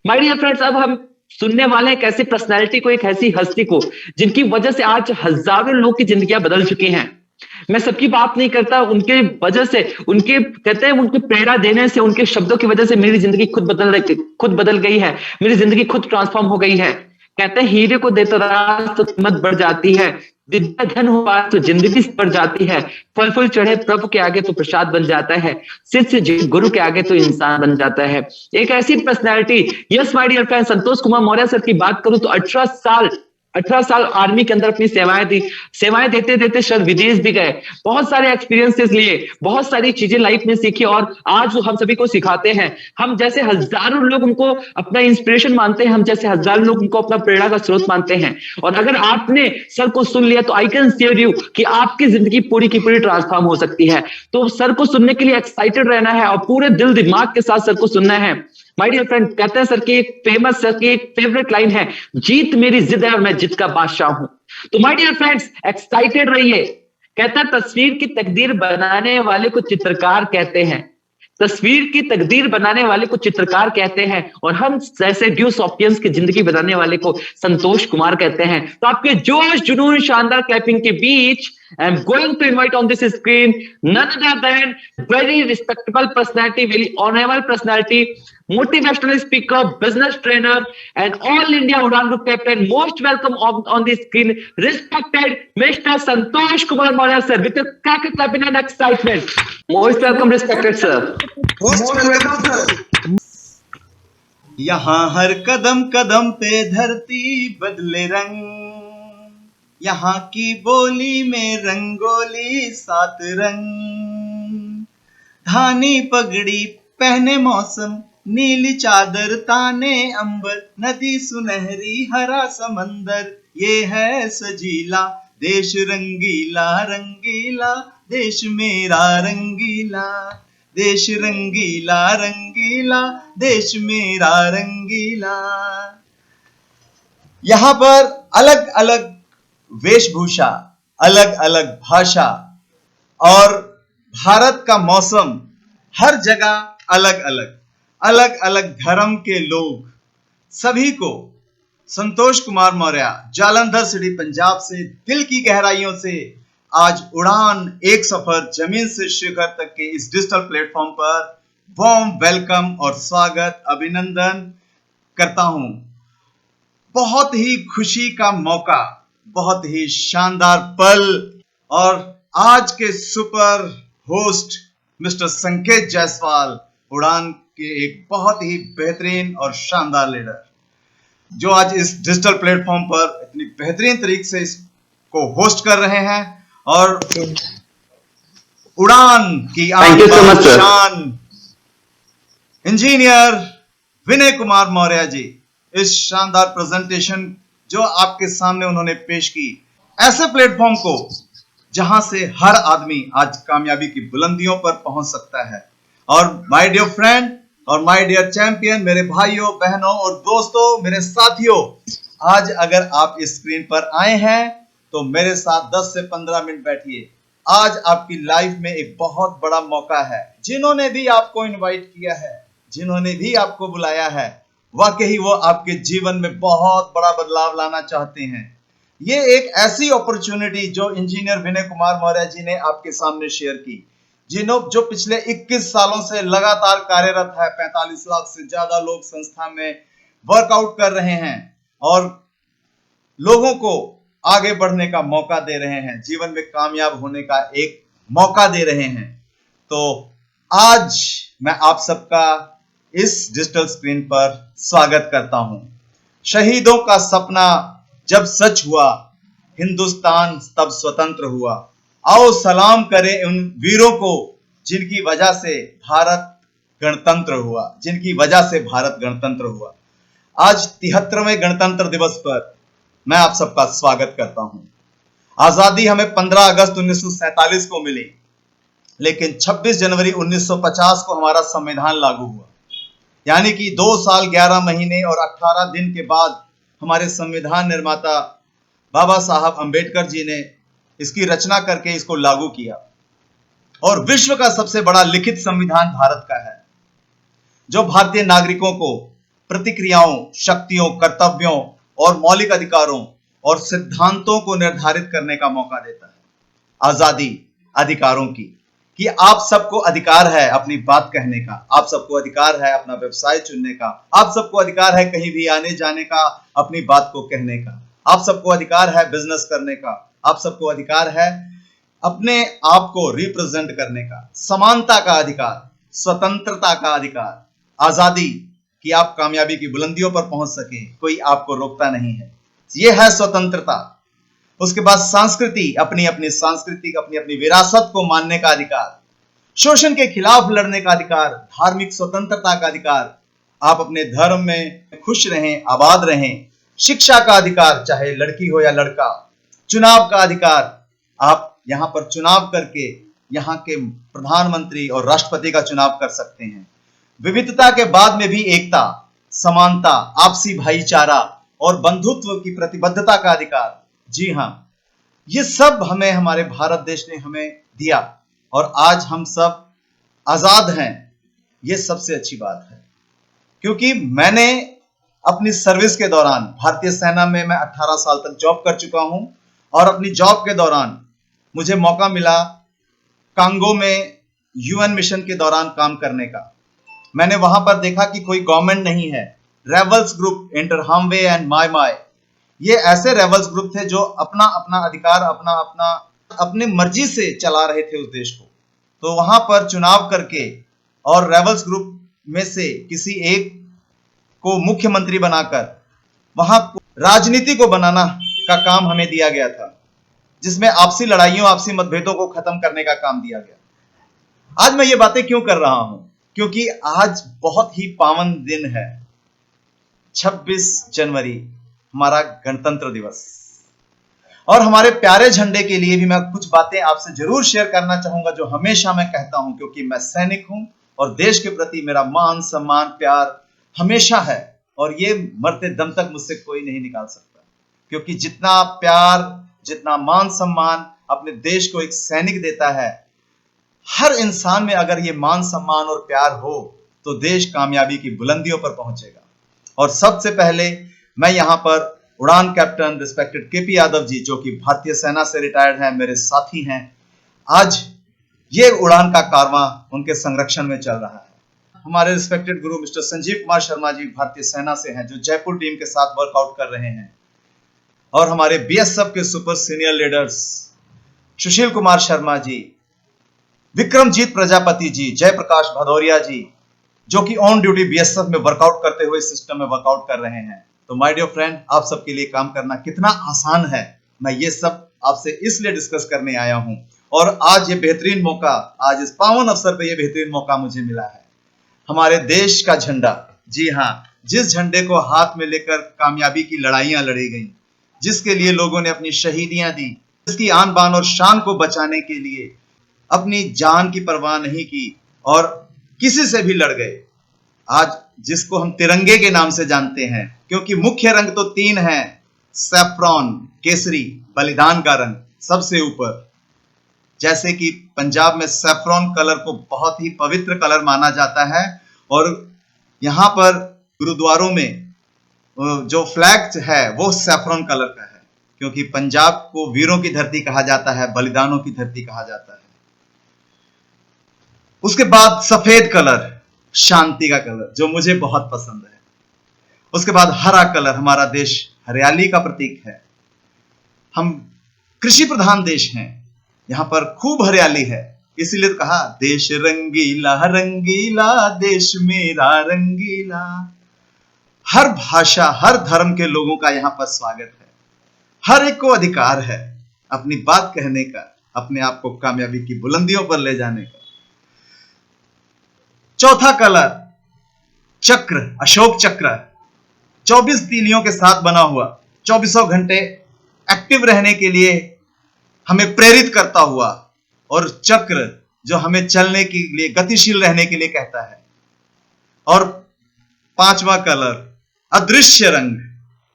My dear friends, अब हम सुनने वाले हैं एक ऐसी पर्सनैलिटी को, एक ऐसी हस्ती को जिनकी वजह से आज हजारों लोग की जिंदगियां बदल चुकी हैं। मैं सबकी बात नहीं करता, उनके वजह से, उनके कहते हैं उनके प्रेरणा देने से, उनके शब्दों की वजह से मेरी जिंदगी खुद बदल गई है। मेरी जिंदगी खुद ट्रांसफॉर्म हो गई है। कहते हैं हीरे को देते रास तो कीमत बढ़ जाती है, विद्या धन हो पास तो जिंदगी बढ़ जाती है, फल फूल चढ़े प्रभु के आगे तो प्रसाद बन जाता है, शिष्य गुरु के आगे तो इंसान बन जाता है। एक ऐसी personality, yes my dear friend, Santosh Kumar Maurya sir की बात करूं तो 18 साल आर्मी के अंदर अपनी सेवाएं दी। सेवाएं देते देते सर विदेश भी गए, बहुत सारे एक्सपीरियंसेस लिए, बहुत सारी चीजें लाइफ में सीखी और आज वो हम सभी को सिखाते हैं। हम जैसे हजारों लोग उनको अपना इंस्पिरेशन मानते हैं, हम जैसे हजारों लोग उनको अपना प्रेरणा का स्रोत मानते हैं। और अगर आपने सर को सुन लिया तो आई कैन शेयर यू कि आपकी जिंदगी पूरी की पूरी ट्रांसफॉर्म हो सकती है। तो सर को सुनने के लिए एक्साइटेड रहना है और पूरे दिल दिमाग के साथ सर को सुनना है। माय डियर फ्रेंड, कहते हैं सर की एक फेमस, सर की एक फेवरेट लाइन है, जीत मेरी जिद है और मैं जिद का बादशाह हूं। तो माय डियर फ्रेंड्स, एक्साइटेड रहिए। कहता है तस्वीर की तकदीर बनाने वाले को चित्रकार कहते हैं। तस्वीर की तकदीर बनाने वाले को चित्रकार कहते हैं और हम जैसे ड्यू सॉपियंस की जिंदगी बनाने वाले को संतोष कुमार कहते हैं। तो आपके जोश जुनून शानदार क्लैपिंग के बीच I am going to invite on this screen none other than very respectable personality, very honorable personality, motivational speaker, business trainer, and all India Udan Group captain. Most welcome on the screen, respected Mr. Santosh Kumar Maurya sir, with a clapping and excitement. Most welcome, respected sir. Most welcome, sir. यहाँ हर कदम कदम पे धरती बदले रंग, यहाँ की बोली में रंगोली सात रंग, धानी पगड़ी पहने मौसम, नीली चादर ताने अंबर, नदी सुनहरी हरा समंदर, ये है सजीला देश रंगीला रंगीला, देश मेरा रंगीला, देश रंगीला रंगीला, देश मेरा रंगीला। यहाँ पर अलग अलग वेशभूषा, अलग अलग भाषा और भारत का मौसम, हर जगह अलग अलग, अलग अलग धर्म के लोग, सभी को संतोष कुमार मौर्य जालंधर सिटी पंजाब से दिल की गहराइयों से आज उड़ान एक सफर जमीन से शिखर तक के इस डिजिटल प्लेटफॉर्म पर वार्म वेलकम और स्वागत, अभिनंदन करता हूं। बहुत ही खुशी का मौका, बहुत ही शानदार पल और आज के सुपर होस्ट मिस्टर संकेत जायसवाल, उड़ान के एक बहुत ही बेहतरीन और शानदार लीडर, जो आज इस डिजिटल प्लेटफॉर्म पर इतनी बेहतरीन तरीके से इसको होस्ट कर रहे हैं और उड़ान की शान इंजीनियर विनय कुमार मौर्य जी, इस शानदार प्रेजेंटेशन जो आपके सामने उन्होंने पेश की, ऐसे प्लेटफॉर्म को जहां से हर आदमी आज कामयाबी की बुलंदियों पर पहुंच सकता है। और माय डियर फ्रेंड और माय डियर चैंपियन, मेरे भाइयों बहनों और दोस्तों, मेरे साथियों, आज अगर आप इस स्क्रीन पर आए हैं तो मेरे साथ 10 से 15 मिनट बैठिए। आज आपकी लाइफ में एक बहुत बड़ा मौका है। जिन्होंने भी आपको इनवाइट किया है, जिन्होंने भी आपको बुलाया है, वाकई वो आपके जीवन में बहुत बड़ा बदलाव लाना चाहते हैं। ये एक ऐसी अपॉर्चुनिटी जो इंजीनियर विनय कुमार मौर्य जी ने आपके सामने शेयर की, जो पिछले 21 सालों से लगातार कार्यरत है। 45 लाख से ज्यादा लोग संस्था में वर्कआउट कर रहे हैं और लोगों को आगे बढ़ने का मौका दे रहे हैं, जीवन में कामयाब होने का एक मौका दे रहे हैं। तो आज मैं आप सबका इस डिजिटल स्क्रीन पर स्वागत करता हूं। शहीदों का सपना जब सच हुआ, हिंदुस्तान तब स्वतंत्र हुआ। आओ सलाम करें उन वीरों को जिनकी वजह से भारत गणतंत्र हुआ, जिनकी वजह से भारत गणतंत्र हुआ। आज 73वें गणतंत्र दिवस पर मैं आप सबका स्वागत करता हूं। आजादी हमें 15 अगस्त 1947 को मिली, लेकिन 26 जनवरी 1950 को हमारा संविधान लागू हुआ। यानी कि 2 साल 11 महीने और 18 दिन के बाद हमारे संविधान निर्माता बाबा साहब अंबेडकर जी ने इसकी रचना करके इसको लागू किया और विश्व का सबसे बड़ा लिखित संविधान भारत का है, जो भारतीय नागरिकों को प्रतिक्रियाओं, शक्तियों, कर्तव्यों और मौलिक अधिकारों और सिद्धांतों को निर्धारित करने का मौका देता है। आजादी अधिकारों की कि आप सबको अधिकार है अपनी बात कहने का, आप सबको अधिकार है अपना व्यवसाय चुनने का, आप सबको अधिकार है कहीं भी आने जाने का, अपनी बात को कहने का, आप सबको अधिकार है बिजनेस करने का, आप सबको अधिकार है अपने आप को रिप्रेजेंट करने का, समानता का अधिकार, स्वतंत्रता का अधिकार, आजादी कि आप कामयाबी की बुलंदियों पर पहुंच सके, कोई आपको रोकता नहीं है, यह है स्वतंत्रता। उसके बाद संस्कृति, अपनी अपनी सांस्कृतिक अपनी अपनी विरासत को मानने का अधिकार, शोषण के खिलाफ लड़ने का अधिकार, धार्मिक स्वतंत्रता का अधिकार, आप अपने धर्म में खुश रहें, आबाद रहें, शिक्षा का अधिकार, चाहे लड़की हो या लड़का, चुनाव का अधिकार, आप यहां पर चुनाव करके यहां के प्रधानमंत्री और राष्ट्रपति का चुनाव कर सकते हैं। विविधता के बाद में भी एकता, समानता, आपसी भाईचारा और बंधुत्व की प्रतिबद्धता का अधिकार। जी हां, ये सब हमें हमारे भारत देश ने हमें दिया और आज हम सब आजाद हैं। ये सबसे अच्छी बात है, क्योंकि मैंने अपनी सर्विस के दौरान भारतीय सेना में मैं 18 साल तक जॉब कर चुका हूं और अपनी जॉब के दौरान मुझे मौका मिला कांगो में यूएन मिशन के दौरान काम करने का। मैंने वहां पर देखा कि कोई गवर्नमेंट नहीं है, rebels group Interahamwe and Mai Mai, ये ऐसे रेबल्स ग्रुप थे जो अपना अपना अधिकार अपने मर्जी से चला रहे थे उस देश को। तो वहां पर चुनाव करके और रेबल्स ग्रुप में से किसी एक को मुख्यमंत्री बनाकर वहां राजनीति को बनाना का काम हमें दिया गया था, जिसमें आपसी लड़ाइयों, आपसी मतभेदों को खत्म करने का काम दिया गया। आज मैं ये बातें क्यों कर रहा हूं? क्योंकि आज बहुत ही पावन दिन है, 26 जनवरी, हमारा गणतंत्र दिवस। और हमारे प्यारे झंडे के लिए भी मैं कुछ बातें आपसे जरूर शेयर करना चाहूंगा, जो हमेशा मैं कहता हूं, क्योंकि मैं सैनिक हूं और देश के प्रति मेरा मान, सम्मान, प्यार हमेशा है और ये मरते दम तक मुझसे कोई नहीं निकाल सकता। क्योंकि जितना प्यार, जितना मान सम्मान अपने देश को एक सैनिक देता है, हर इंसान में अगर ये मान सम्मान और प्यार हो तो देश कामयाबी की बुलंदियों पर पहुंचेगा। और सबसे पहले मैं यहां पर उड़ान captain respected KP Yadav ji, जो कि भारतीय सेना से रिटायर्ड हैं, मेरे साथी हैं, आज ये उड़ान का कारवां उनके संरक्षण में चल रहा है। हमारे रिस्पेक्टेड गुरु मिस्टर संजीव कुमार शर्मा जी भारतीय सेना से हैं, जो जयपुर टीम के साथ वर्कआउट कर रहे हैं। और हमारे बीएसएफ के super senior leaders Sushil Kumar Sharma ji, Vikramjit Prajapati ji, Jayaprakash Bhadauria जी, जो कि ऑन ड्यूटी बीएसएफ में वर्कआउट करते हुए सिस्टम में वर्कआउट कर रहे हैं। तो माय डियर फ्रेंड, आप सबके लिए काम करना कितना आसान है, मैं ये सब आपसे इसलिए डिस्कस करने आया हूं। और आज ये बेहतरीन मौका, आज इस पावन अवसर पे ये बेहतरीन मौका मुझे मिला है। हमारे देश का झंडा, जी हां, जिस झंडे को हाथ में लेकर कामयाबी की लड़ाइयां लड़ी गई, जिसके लिए लोगों ने अपनी शहीदियां दी, जिसकी आन बान और शान को बचाने के लिए अपनी जान की परवाह नहीं की और किसी से भी लड़ गए, आज जिसको हम तिरंगे के नाम से जानते हैं, क्योंकि मुख्य रंग तो 3 हैं, सैफ्रॉन, केसरी, बलिदान का रंग सबसे ऊपर। जैसे कि पंजाब में सैफ्रॉन कलर को बहुत ही पवित्र कलर माना जाता है और यहां पर गुरुद्वारों में जो फ्लैग है वो सैफ्रॉन कलर का है, क्योंकि पंजाब को वीरों की धरती कहा जाता है, बलिदानों की धरती कहा जाता है। उसके बाद सफेद कलर, शांति का कलर, जो मुझे बहुत पसंद है। उसके बाद हरा कलर, हमारा देश हरियाली का प्रतीक है। हम कृषि प्रधान देश हैं, यहां पर खूब हरियाली है, इसीलिए तो कहा देश रंगीला रंगीला, देश मेरा रंगीला। हर भाषा, हर धर्म के लोगों का यहां पर स्वागत है। हर एक को अधिकार है अपनी बात कहने का, अपने आप को कामयाबी की बुलंदियों पर ले जाने का। चौथा कलर चक्र, अशोक चक्र, 24 तीलियों के साथ बना हुआ, 24 घंटे एक्टिव रहने के लिए हमें प्रेरित करता हुआ, और चक्र जो हमें चलने के लिए, गतिशील रहने के लिए कहता है। और 5वां कलर अदृश्य रंग,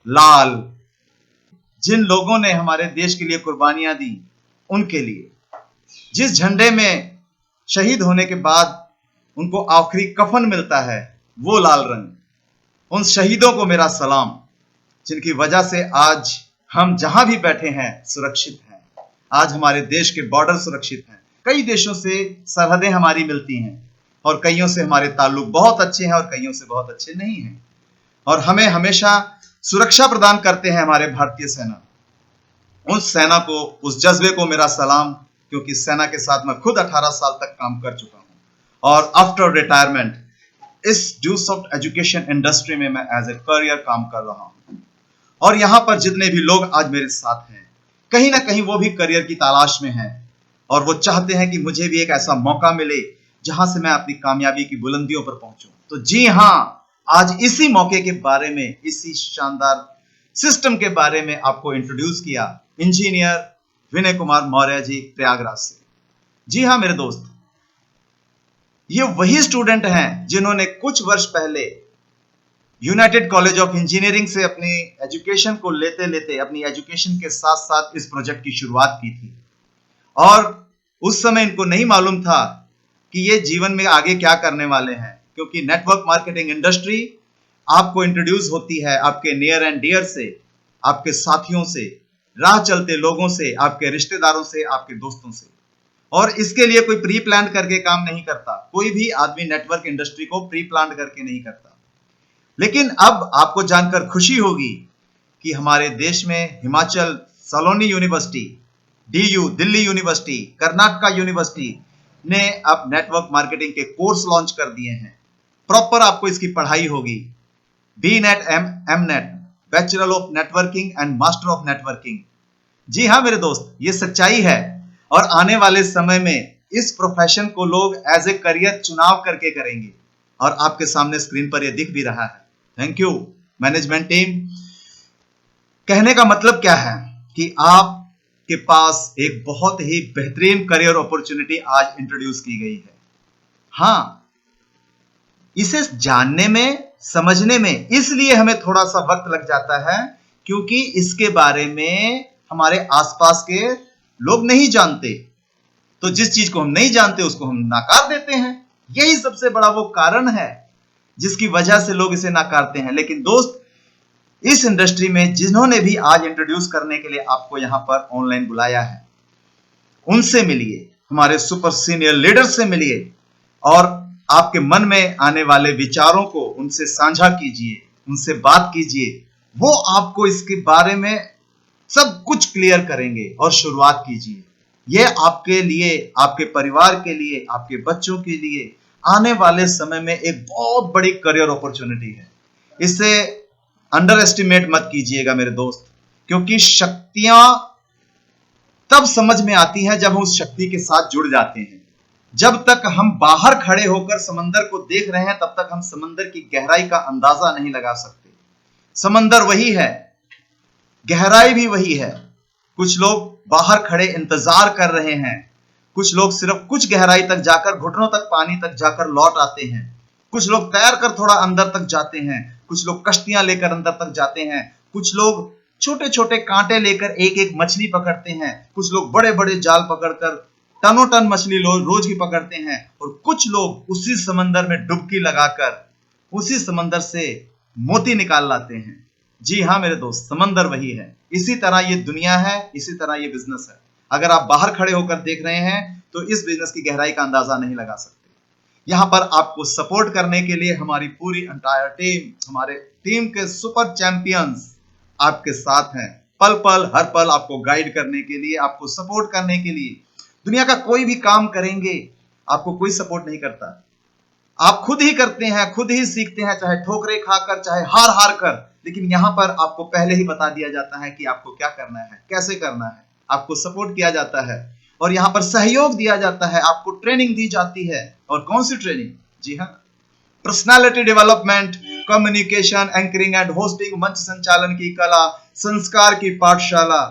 लाल, जिन लोगों ने हमारे देश के लिए कुर्बानियां दी उनके लिए, जिस झंडे में शहीद होने के बाद उनको आखिरी कफन मिलता है वो लाल रंग, उन शहीदों को मेरा सलाम, जिनकी वजह से आज हम जहां भी बैठे हैं सुरक्षित हैं। आज हमारे देश के बॉर्डर सुरक्षित हैं। कई देशों से सरहदें हमारी मिलती हैं और कईयों से हमारे ताल्लुक बहुत अच्छे हैं और कईयों से बहुत अच्छे नहीं हैं। और हमें हमेशा सुरक्षा प्रदान करते हैं हमारे भारतीय सेना। उस सेना को, उस जज्बे को मेरा सलाम, क्योंकि सेना के साथ मैं खुद 18 साल तक काम कर चुका हूं और आफ्टर रिटायरमेंट इस ड्यू सॉफ्ट एजुकेशन इंडस्ट्री में मैं एज ए करियर काम कर रहा हूं। और यहां पर जितने भी लोग आज मेरे साथ हैं, कहीं ना कहीं वो भी करियर की तलाश में हैं और वो चाहते हैं कि मुझे भी एक ऐसा मौका मिले जहां से मैं अपनी कामयाबी की बुलंदियों पर पहुंचूं। तो जी हां, आज इसी मौके के बारे में, इसी शानदार सिस्टम के बारे में आपको इंट्रोड्यूस किया इंजीनियर विनय कुमार मौर्य जी, प्रयागराज से। जी हां मेरे दोस्त, ये वही स्टूडेंट हैं जिन्होंने कुछ वर्ष पहले यूनाइटेड कॉलेज ऑफ इंजीनियरिंग से अपनी एजुकेशन को लेते लेते अपनी एजुकेशन के साथ साथ इस प्रोजेक्ट की शुरुआत की थी। और उस समय इनको नहीं मालूम था कि ये जीवन में आगे क्या करने वाले हैं, क्योंकि नेटवर्क मार्केटिंग इंडस्ट्री आपको इंट्रोड्यूस होती है आपके नियर एंड डियर से, आपके साथियों से, राह चलते लोगों से, आपके रिश्तेदारों से, आपके दोस्तों से। और इसके लिए कोई प्री प्लान करके काम नहीं करता। कोई भी आदमी नेटवर्क इंडस्ट्री को प्री प्लान करके नहीं करता। लेकिन अब आपको जानकर खुशी होगी कि हमारे देश में Himachal Shoolini university, DU Delhi university, Karnataka university ने अब नेटवर्क मार्केटिंग के कोर्स लॉन्च कर दिए हैं। प्रॉपर आपको इसकी पढ़ाई होगी, BNET MNET, bachelor of networking and master of networking. जी हां मेरे दोस्त, ये सच्चाई है और आने वाले समय में इस प्रोफेशन को लोग एज ए करियर चुनाव करके करेंगे और आपके सामने स्क्रीन पर यह दिख भी रहा है। Thank you management team. कहने का मतलब क्या है कि आपके पास एक बहुत ही बेहतरीन करियर अपॉर्चुनिटी आज इंट्रोड्यूस की गई है। हां, इसे जानने में, समझने में इसलिए हमें थोड़ा सा वक्त लग जाता है क्योंकि इसके बारे में हमारे आसपास के लोग नहीं जानते। तो जिस चीज को हम नहीं जानते उसको हम नकार देते हैं। यही सबसे बड़ा वो कारण है जिसकी वजह से लोग इसे नकारते हैं। लेकिन दोस्त, इस इंडस्ट्री में जिन्होंने भी आज इंट्रोड्यूस करने के लिए आपको यहां पर ऑनलाइन बुलाया है, उनसे मिलिए, हमारे सुपर सीनियर लीडर से मिलिए और आपके मन में आने वाले विचारों को उनसे साझा कीजिए, उनसे बात कीजिए। वो आपको इसके बारे में सब कुछ क्लियर करेंगे और शुरुआत कीजिए। यह आपके लिए, आपके परिवार के लिए, आपके बच्चों के लिए आने वाले समय में एक बहुत बड़ी करियर अपॉर्चुनिटी है। इसे अंडर एस्टिमेट मत कीजिएगा मेरे दोस्त, क्योंकि शक्तियां तब समझ में आती हैं जब हम उस शक्ति के साथ जुड़ जाते हैं। जब तक हम बाहर खड़े होकर समंदर को देख रहे हैं तब तक हम समंदर की गहराई का अंदाजा नहीं लगा सकते। समंदर वही है, गहराई भी वही है। कुछ लोग बाहर खड़े इंतजार कर रहे हैं, कुछ लोग सिर्फ कुछ गहराई तक जाकर, घुटनों तक पानी तक जाकर लौट आते हैं। कुछ लोग तैर कर थोड़ा अंदर तक जाते हैं, कुछ लोग कश्तियां लेकर अंदर तक जाते हैं, कुछ लोग छोटे छोटे कांटे लेकर एक एक मछली पकड़ते हैं, कुछ लोग बड़े बड़े जाल पकड़कर टनों टन मछली रोज की पकड़ते हैं, और कुछ लोग उसी समंदर में डुबकी लगाकर उसी समंदर से मोती निकाल लाते हैं। जी हाँ मेरे दोस्त, समंदर वही है। इसी तरह ये दुनिया है, इसी तरह ये बिजनेस है। अगर आप बाहर खड़े होकर देख रहे हैं तो इस बिजनेस की गहराई का अंदाजा नहीं लगा सकते। यहां पर आपको सपोर्ट करने के लिए हमारी पूरी एंटायर टीम, हमारे टीम के सुपर चैंपियंस आपके साथ हैं। पल पल हर पल आपको गाइड करने के लिए, आपको सपोर्ट करने के लिए। दुनिया का कोई भी काम करेंगे, आपको कोई सपोर्ट नहीं करता। आप खुद ही करते हैं, खुद ही सीखते हैं, चाहे ठोकरे खाकर, चाहे हार हार कर। लेकिन यहां पर आपको पहले ही बता दिया जाता है कि आपको क्या करना है, कैसे करना है। आपको सपोर्ट किया जाता है और यहां पर सहयोग दिया जाता है, आपको ट्रेनिंग दी जाती है। और कौन सी ट्रेनिंग? जी हाँ, personality development, communication, anchoring and hosting, मंच संचालन की कला, संस्कार की पाठशाला।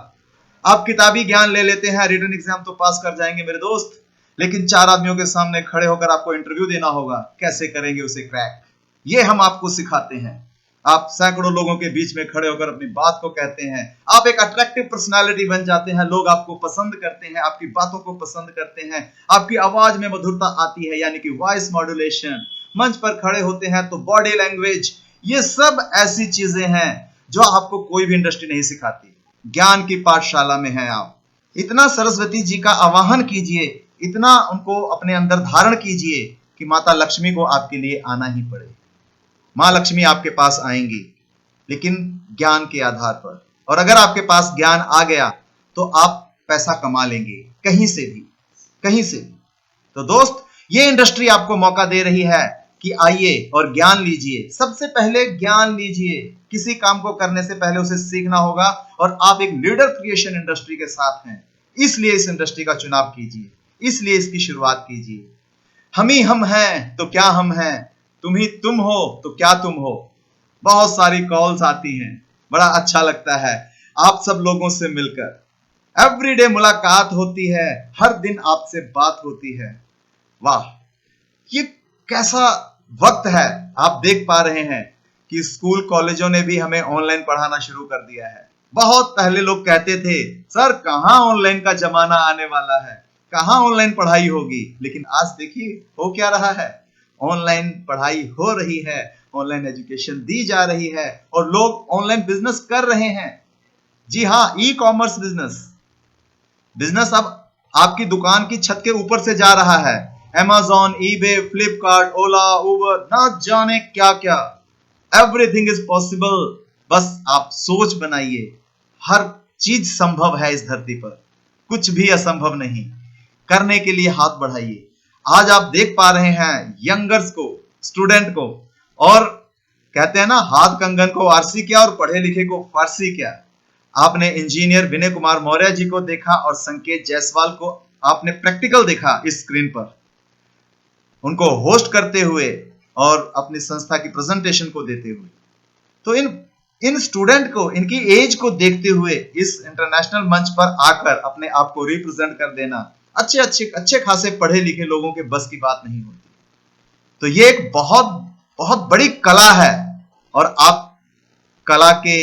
आप किताबी ज्ञान ले लेते हैं, रिटन एग्जाम तो पास कर जाएंगे मेरे दोस्त, लेकिन 4 आदमियों के सामने खड़े होकर आपको इंटरव्यू देना होगा। कैसे करेंगे उसे क्रैक, ये हम आपको सिखाते हैं। आप सैकड़ों लोगों के बीच में खड़े होकर अपनी बात को कहते हैं, आप एक अट्रैक्टिव पर्सनालिटी बन जाते हैं। लोग आपको पसंद करते हैं, आपकी बातों को पसंद करते हैं, आपकी आवाज में मधुरता आती है, यानी कि वॉइस मॉड्यूलेशन। मंच पर खड़े होते हैं तो बॉडी लैंग्वेज ये सब ऐसी चीजें हैं जो आपको कोई भी इंडस्ट्री नहीं सिखाती। ज्ञान की पाठशाला में है आप। इतना सरस्वती जी का आवाहन कीजिए, इतना उनको अपने अंदर धारण कीजिए कि माता लक्ष्मी को आपके लिए आना ही पड़े। माँ लक्ष्मी आपके पास आएंगी, लेकिन ज्ञान के आधार पर। और अगर आपके पास ज्ञान आ गया तो आप पैसा कमा लेंगे कहीं से भी, कहीं से भी। तो दोस्त, ये इंडस्ट्री आपको मौका दे रही है कि आइए और ज्ञान लीजिए। सबसे पहले ज्ञान लीजिए। किसी काम को करने से पहले उसे सीखना होगा, और आप एक लीडर क्रिएशन इंडस्ट्री के साथ हैं, इसलिए इस इंडस्ट्री का चुनाव कीजिए, इसलिए इसकी शुरुआत कीजिए। हम ही हम हैं तो क्या हम हैं, तुम ही तुम हो तो क्या तुम हो। बहुत सारी कॉल्स आती हैं, बड़ा अच्छा लगता है आप सब लोगों से मिलकर। एवरीडे मुलाकात होती है, हर दिन आपसे बात होती है। वाह, ये कैसा वक्त है। आप देख पा रहे हैं कि स्कूल कॉलेजों ने भी हमें ऑनलाइन पढ़ाना शुरू कर दिया है। बहुत पहले लोग कहते थे, सर कहाँ ऑनलाइन का जमाना आने वाला है, कहाँ ऑनलाइन पढ़ाई होगी। लेकिन आज देखिए हो क्या रहा है। ऑनलाइन पढ़ाई हो रही है, ऑनलाइन एजुकेशन दी जा रही है, और लोग ऑनलाइन बिजनेस कर रहे हैं। जी हाँ, ई कॉमर्स बिजनेस अब आपकी दुकान की छत के ऊपर से जा रहा है। Amazon, eBay, फ्लिपकार्ट, ओला, उबर, ना जाने क्या क्या। Everything is possible. बस आप सोच बनाइए। हर चीज संभव है इस धरती पर, कुछ भी असंभव नहीं। करने के लिए हाथ बढ़ाइए। आज आप देख पा रहे हैं यंगर्स को, स्टूडेंट को, और कहते हैं ना, हाथ कंगन को आरसी क्या और पढ़े लिखे को फारसी क्या। आपने इंजीनियर विनय कुमार मौर्य जी को देखा और संकेत जायसवाल को आपने प्रैक्टिकल देखा इस स्क्रीन पर, उनको होस्ट करते हुए और अपनी संस्था की प्रेजेंटेशन को देते हुए। तो इन स्टूडेंट को, इनकी एज को देखते हुए इस इंटरनेशनल मंच पर आकर अपने आप को रिप्रेजेंट कर देना अच्छे खासे पढ़े लिखे लोगों के बस की बात नहीं होती। तो ये एक बहुत बहुत बड़ी कला है, और आप कला के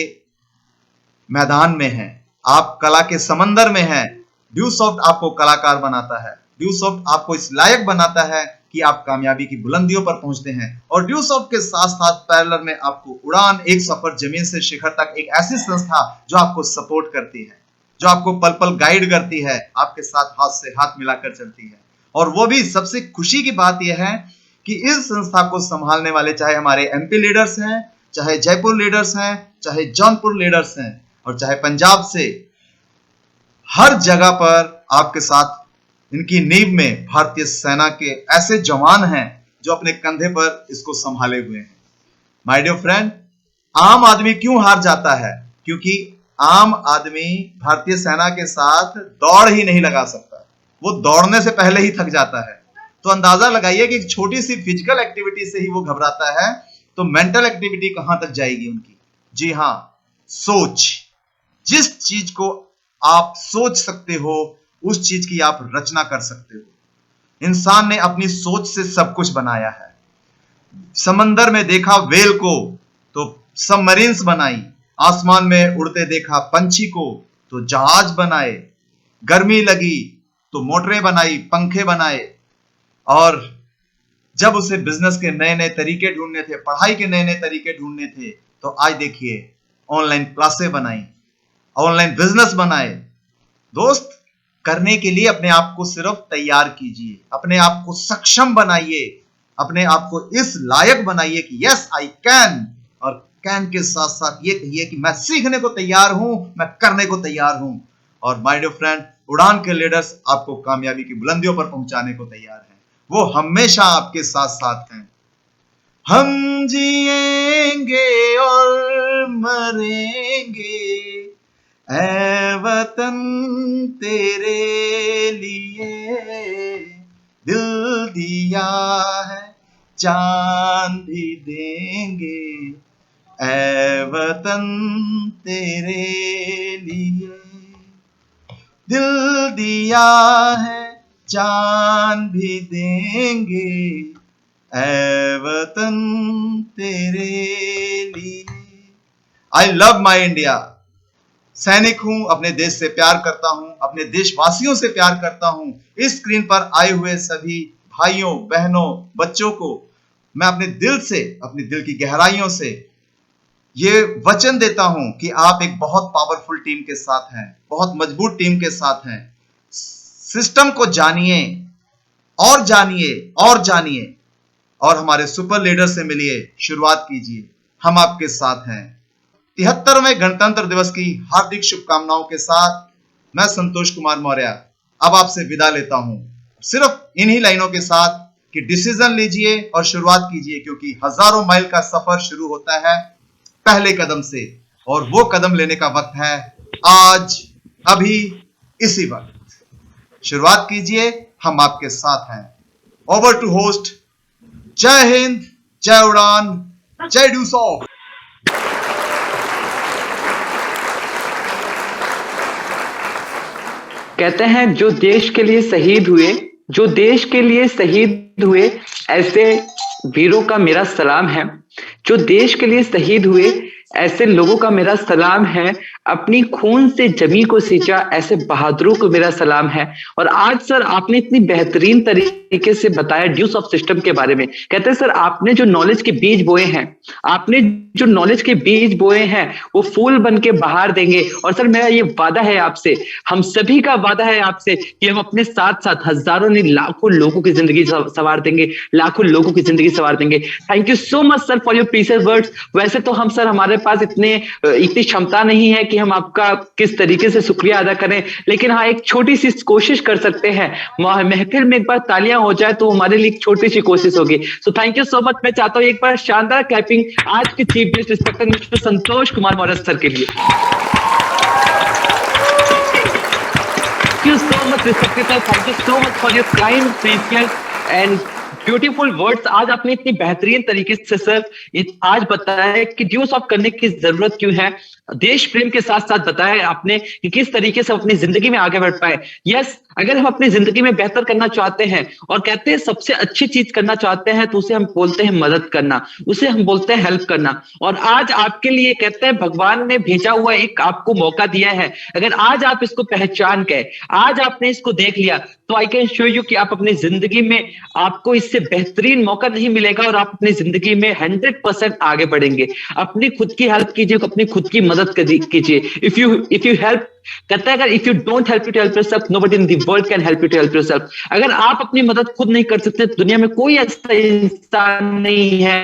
मैदान में हैं, आप कला के समंदर में हैं। ड्यूसॉफ्ट आपको कलाकार बनाता है। ड्यूसॉफ्ट आपको इस लायक बनाता है कि आप कामयाबी की बुलंदियों पर पहुंचते हैं। और ड्यूसॉफ्ट के साथ साथ पैरेलल में आपको उड़ान एक सफर जमीन से शिखर तक, एक ऐसी संस्था जो आपको सपोर्ट करती है, जो आपको पल पल गाइड करती है, आपके साथ हाथ से हाथ मिलाकर चलती है। और वो भी सबसे खुशी की बात यह है कि इस संस्था को संभालने वाले चाहे हमारे एमपी लीडर्स हैं, चाहे जयपुर लीडर्स हैं, चाहे जौनपुर लीडर्स हैं, और चाहे पंजाब से, हर जगह पर आपके साथ इनकी नींव में भारतीय सेना के ऐसे जवान हैं जो अपने कंधे पर इसको संभाले हुए हैं। माय डियर फ्रेंड, आम आदमी क्यों हार जाता है? क्योंकि आम आदमी भारतीय सेना के साथ दौड़ ही नहीं लगा सकता, वो दौड़ने से पहले ही थक जाता है। तो अंदाजा लगाइए कि एक छोटी सी फिजिकल एक्टिविटी से ही वो घबराता है, तो मेंटल एक्टिविटी कहां तक जाएगी उनकी। जी हां, सोच। जिस चीज को आप सोच सकते हो उस चीज की आप रचना कर सकते हो। इंसान ने अपनी सोच से सब कुछ बनाया है। समंदर में देखा वेल को तो सबमरीन्स बनाई, आसमान में उड़ते देखा पंछी को तो जहाज बनाए, गर्मी लगी तो मोटरें बनाई, पंखे बनाए। और जब उसे बिजनेस के नए नए तरीके ढूंढने थे, पढ़ाई के नए नए तरीके ढूंढने थे, तो आज देखिए ऑनलाइन क्लासें बनाई, ऑनलाइन बिजनेस बनाए। दोस्त, करने के लिए अपने आप को सिर्फ तैयार कीजिए, अपने आप को सक्षम बनाइए, अपने आप को इस लायक बनाइए कि यस आई कैन, और कैन के साथ साथ ये कहिए कि मैं सीखने को तैयार हूं, मैं करने को तैयार हूं। और माय डियर फ्रेंड, उड़ान के लीडर्स आपको कामयाबी की बुलंदियों पर पहुंचाने को तैयार हैं। वो हमेशा आपके साथ साथ हैं। हम जिएंगे और मरेंगे ऐ वतन तेरे लिए, दिल दिया है जान भी देंगे ऐ वतन तेरे लिए, दिल दिया है जान भी देंगे ऐ वतन तेरे लिए। I love my India. सैनिक हूं, अपने देश से प्यार करता हूं, अपने देशवासियों से प्यार करता हूं। इस स्क्रीन पर आए हुए सभी भाइयों, बहनों, बच्चों को मैं अपने दिल से, अपनी दिल की गहराइयों से ये वचन देता हूं कि आप एक बहुत पावरफुल टीम के साथ हैं, बहुत मजबूत टीम के साथ हैं। सिस्टम को जानिए और जानिए और जानिए और हमारे सुपर लीडर से मिलिए, शुरुआत कीजिए। हम आपके साथ हैं। 73वें गणतंत्र दिवस की हार्दिक शुभकामनाओं के साथ मैं संतोष कुमार मौर्य अब आपसे विदा लेता हूं, सिर्फ इन्हीं लाइनों के साथ कि डिसीजन लीजिए और शुरुआत कीजिए, क्योंकि हजारों माइल का सफर शुरू होता है पहले कदम से, और वो कदम लेने का वक्त है आज, अभी, इसी वक्त। शुरुआत कीजिए, हम आपके साथ हैं। Over to host. जय हिंद, जय उड़ान, जय ड्यूसॉफ्ट। कहते हैं जो देश के लिए शहीद हुए, जो देश के लिए शहीद हुए, ऐसे वीरों का मेरा सलाम है। जो देश के लिए शहीद हुए, ऐसे लोगों का मेरा सलाम है। अपनी खून से जमी को सींचा, ऐसे बहादुरों को मेरा सलाम है। और आज सर आपने इतनी बेहतरीन तरीके से बताया ड्यूस ऑफ सिस्टम के बारे में। कहते हैं सर आपने जो नॉलेज के बीज बोए हैं, आपने जो नॉलेज के बीज बोए हैं, वो फूल बन के बाहर देंगे। और सर मेरा ये वादा है आपसे, हम सभी का वादा है आपसे कि हम अपने साथ साथ हजारों नहीं लाखों लोगों की जिंदगी संवार देंगे, लाखों लोगों की जिंदगी संवार देंगे। Thank you so much sir for your precious words. वैसे तो हम सर हमारे पास इतनी क्षमता नहीं है कि हम आपका किस तरीके से शुक्रिया अदा करें, लेकिन हाँ एक छोटी सी कोशिश कर सकते हैं। महफिल में एक बार तालियां हो जाए तो हमारे लिए एक छोटी सी कोशिश होगी। So thank you so much. मैं चाहता हूं एक बार शानदार क्लैपिंग आज के चीफ गेस्ट रिस्पेक्टेड मिस्टर संतोष कुमार मौर्य सर के लिए। Thank you so much, respected sir. Thank you so much for your kind, precious and beautiful words. आज आपने इतनी बेहतरीन तरीके से सर आज बताया कि ड्यूस ऑफ करने की जरूरत क्यों है। देश प्रेम के साथ साथ बताया आपने कि किस तरीके से अपनी जिंदगी में आगे बढ़ पाए। यस, अगर हम अपनी जिंदगी में बेहतर करना चाहते हैं और कहते हैं सबसे अच्छी चीज करना चाहते हैं, तो उसे हम बोलते हैं मदद करना, उसे हम बोलते हैं हेल्प करना। और आज आपके लिए कहते हैं भगवान ने भेजा हुआ एक आपको मौका दिया है। अगर आज आप इसको पहचान गए, आज आपने इसको देख लिया, तो आई कैन शो यू कि आप अपनी जिंदगी में आपको इससे बेहतरीन मौका नहीं मिलेगा और आप अपनी जिंदगी में 100% आगे बढ़ेंगे। अपनी खुद की हेल्प कीजिए, अपनी खुद की मदद कीजिए। इफ यू हेल्प, कहता है अगर if you don't help you to help yourself, nobody in the world can help you to help yourself. अगर आप अपनी मदद खुद नहीं कर सकते, दुनिया में कोई ऐसा इंसान नहीं है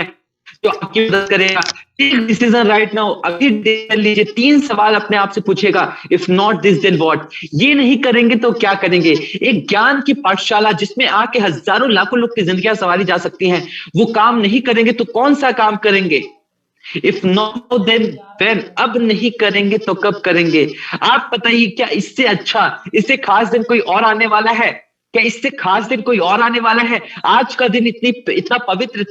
जो आपकी मदद करेगा। Take decision right now. अभी डिसीजन लीजिए। 3 सवाल अपने आप से पूछेगा, if not this then what. ये नहीं करेंगे तो क्या करेंगे। एक ज्ञान की पाठशाला जिसमें आके हजारों लाखों लोग की जिंदगियां संवारी जा सकती हैं, वो काम नहीं करेंगे तो कौन सा काम करेंगे। इफ नॉट देन व्हेन, अब नहीं करेंगे तो कब करेंगे। आप बताइए, क्या इससे अच्छा, इससे खास दिन कोई और आने वाला है क्या? इससे खास दिन कोई और आने वाला है? आज का दिन इतना पवित्र,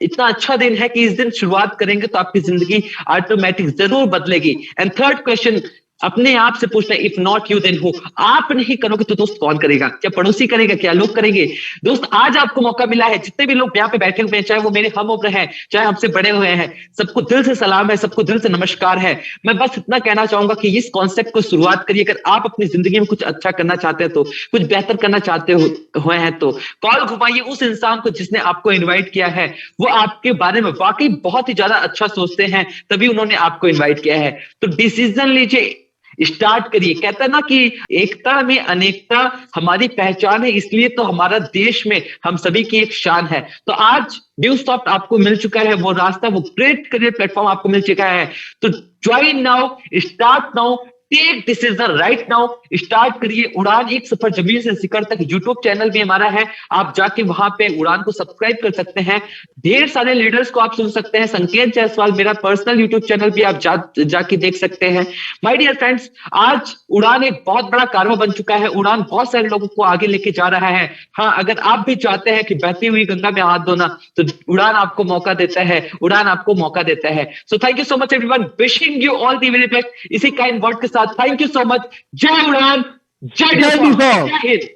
इतना अच्छा दिन है कि इस दिन शुरुआत करेंगे तो आपकी जिंदगी ऑटोमेटिक जरूर बदलेगी। एंड थर्ड क्वेश्चन अपने आप से पूछना है, if not you then who. आप नहीं करोगे तो दोस्त कौन करेगा? क्या पड़ोसी करेगा? क्या लोग करेंगे? दोस्त आज आपको मौका मिला है, जितने भी लोग यहाँ पे बैठे हुए हैं, चाहे वो मेरे हम उम्र हैं, चाहे हमसे बड़े हुए हैं, सबको दिल से सलाम है, सबको दिल से नमस्कार है। मैं बस इतना कहना चाहूंगा कि इस कॉन्सेप्ट को शुरुआत करिए। अगर आप अपनी जिंदगी में कुछ अच्छा करना चाहते हैं, तो कुछ बेहतर करना चाहते हुए हैं, तो कॉल घुमाइए उस इंसान को जिसने आपको इन्वाइट किया है। वो आपके बारे में वाकई बहुत ही ज्यादा अच्छा सोचते हैं, तभी उन्होंने आपको इन्वाइट किया है। तो डिसीजन लीजिए, स्टार्ट करिए। कहता है ना कि एकता में अनेकता हमारी पहचान है, इसलिए तो हमारा देश में हम सभी की एक शान है। तो आज ड्यूसॉफ्ट आपको मिल चुका है वो रास्ता, वो ग्रेट करियर प्लेटफॉर्म आपको मिल चुका है। तो join now, start now, take decision right now. Start करिए उड़ान, एक सफर जमीन से शिखर तक। यूट्यूब चैनल भी हमारा है, आप जाके वहां पे उड़ान को सब्सक्राइब कर सकते हैं। ढेर सारे लीडर्स को आप सुन सकते हैं। संकेत जायसवाल मेरा पर्सनल यूट्यूब चैनल भी आप जाके देख सकते हैं। माय डियर फ्रेंड्स, आज उड़ान एक बहुत बड़ा कारवा बन चुका है। उड़ान बहुत सारे लोगों को आगे लेके जा रहा है। हाँ, अगर आप भी चाहते हैं कि बहती हुई गंगा में हाथ धोना, तो उड़ान आपको मौका देता है, उड़ान आपको मौका देता है। So thank you so much everyone, wishing you all the very best. इसी काइंड वर्ड के साथ थैंक यू सो मच। जय उड़ान, जय Hind.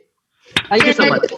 Thank you so much.